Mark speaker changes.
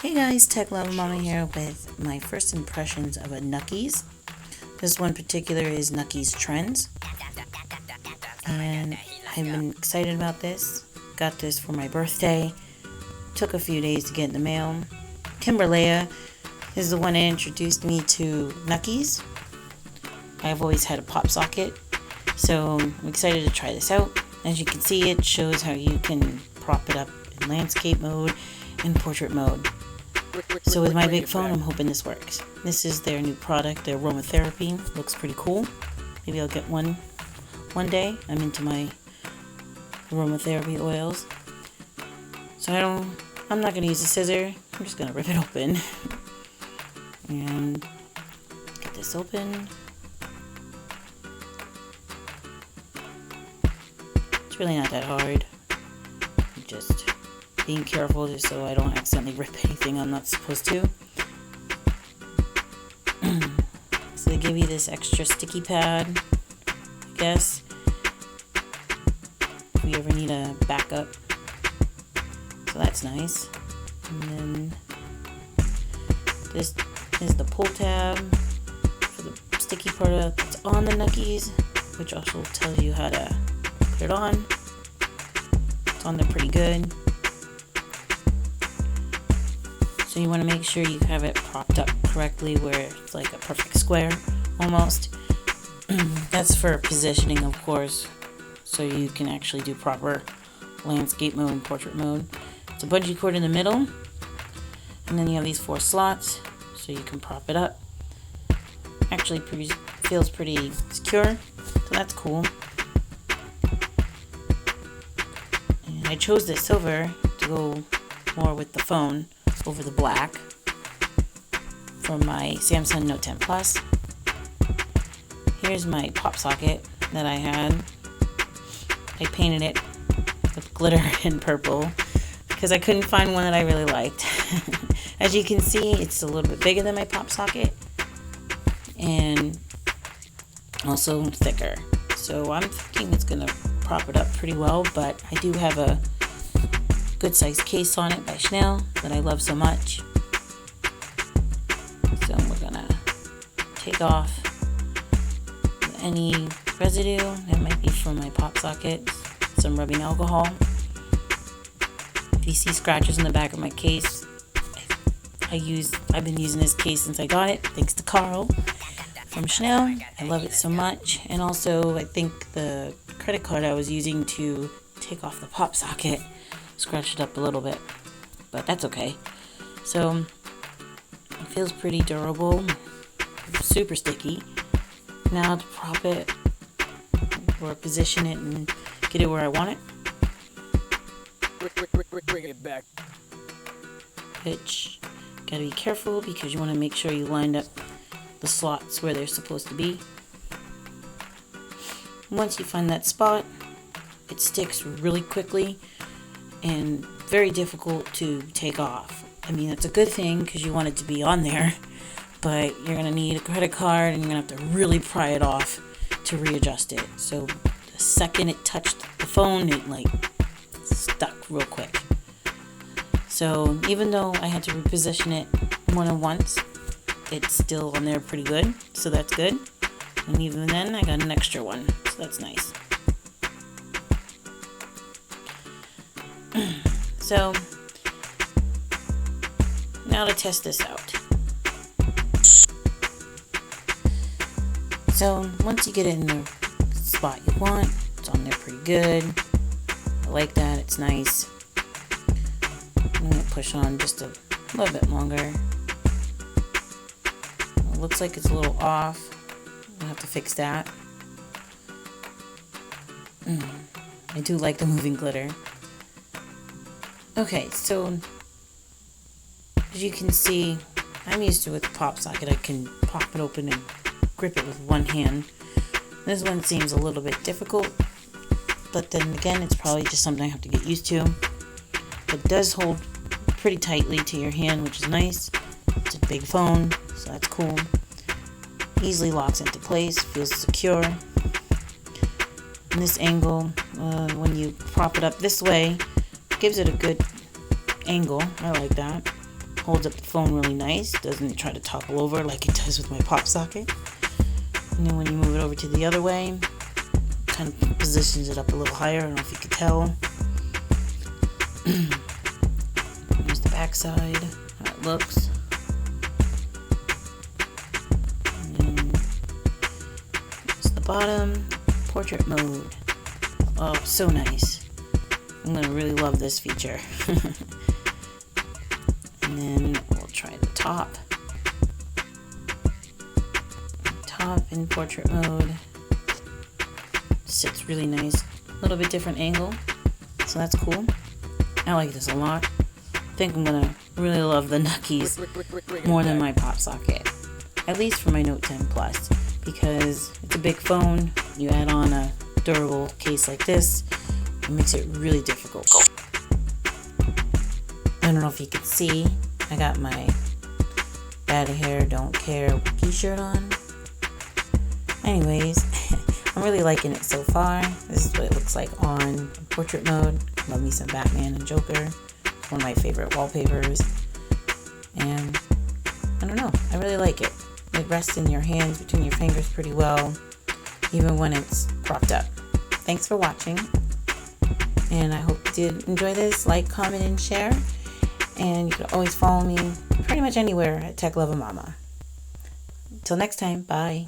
Speaker 1: Hey guys, Tech Love Mama here with my first impressions of a Nuckees. This one particular is Nuckees Trends, and I've been excited about this. Got this for my birthday. Took a few days to get in the mail. Kimberlea is the one that introduced me to Nuckees. I've always had a pop socket, so I'm excited to try this out. As you can see, it shows how you can prop it up in landscape mode and portrait mode. So with my big phone, I'm hoping this works. This is their new product, their aromatherapy. Looks pretty cool. Maybe I'll get one day. I'm into my aromatherapy oils. So I'm not gonna use a scissor. I'm just gonna rip it open and get this open. It's really not that hard. Just being careful just so I don't accidentally rip anything I'm not supposed to. So they give you this extra sticky pad, I guess, if you ever need a backup. So that's nice. And then this is the pull tab for the sticky part that's on the Nuckees, which also tells you how to put it on. It's on there pretty good. So you want to make sure you have it propped up correctly where it's like a perfect square, almost. That's for positioning, of course, so you can actually do proper landscape mode and portrait mode. It's a bungee cord in the middle, and then you have these 4 slots, so you can prop it up. Actually, feels pretty secure, so that's cool. And I chose this silver to go more with the phone over the black from my Samsung Note 10 Plus. Here's my pop socket that I had. I painted it with glitter and purple because I couldn't find one that I really liked. As you can see, it's a little bit bigger than my pop socket and also thicker. So I'm thinking it's gonna prop it up pretty well, but I do have a good size case on it by Chanel that I love so much. So we're gonna take off any residue that might be from my pop socket, some rubbing alcohol. If you see scratches in the back of my case, I've been using this case since I got it, thanks to Carl from Chanel. I love it so much. And also I think the credit card I was using to take off the pop socket scratched it up a little bit, but that's okay. So it feels pretty durable, super sticky. Now to prop it or position it and get it where I want it.
Speaker 2: Bring it back.
Speaker 1: Which gotta be careful because you want to make sure you lined up the slots where they're supposed to be. Once you find that spot, it sticks really quickly and very difficult to take off. I mean, that's a good thing because you want it to be on there, but you're going to need a credit card and you're going to have to really pry it off to readjust it. So the second it touched the phone, it like stuck real quick. So even though I had to reposition it more than once, it's still on there pretty good, so that's good. And even then, I got an extra one, so that's nice. So now to test this out. So once you get it in the spot you want, it's on there pretty good. I like that, it's nice. I'm going to push on just a little bit longer. It looks like it's a little off. I'll have to fix that. I do like the moving glitter. Okay, so as you can see, I'm used to with the pop socket. I can pop it open and grip it with one hand. This one seems a little bit difficult, but then again, it's probably just something I have to get used to. It does hold pretty tightly to your hand, which is nice. It's a big phone, so that's cool. Easily locks into place, feels secure. In this angle, when you prop it up this way, gives it a good angle. I like that. Holds up the phone really nice. Doesn't try to topple over like it does with my pop socket. And then when you move it over to the other way, kind of positions it up a little higher. I don't know if you could tell. Here's the back side, how it looks. And then here's the bottom, portrait mode. Oh, so nice. I'm gonna really love this feature. And then we'll try the top. Top in portrait mode. Sits really nice. A little bit different angle. So that's cool. I like this a lot. I think I'm gonna really love the Nuckees more than my pop socket. At least for my Note 10 Plus. Because it's a big phone. You add on a durable case like this, it makes it really difficult. I don't know if you can see, I got my Bad Hair Don't Care t-shirt on. Anyways, I'm really liking it so far. This is what it looks like on portrait mode. Love me some Batman and Joker. One of my favorite wallpapers. And I don't know, I really like it. It rests in your hands between your fingers pretty well, even when it's propped up. Thanks for watching. And I hope you did enjoy this. Like, comment, and share. And you can always follow me pretty much anywhere at Tech Luv'n Mama. Until next time, bye.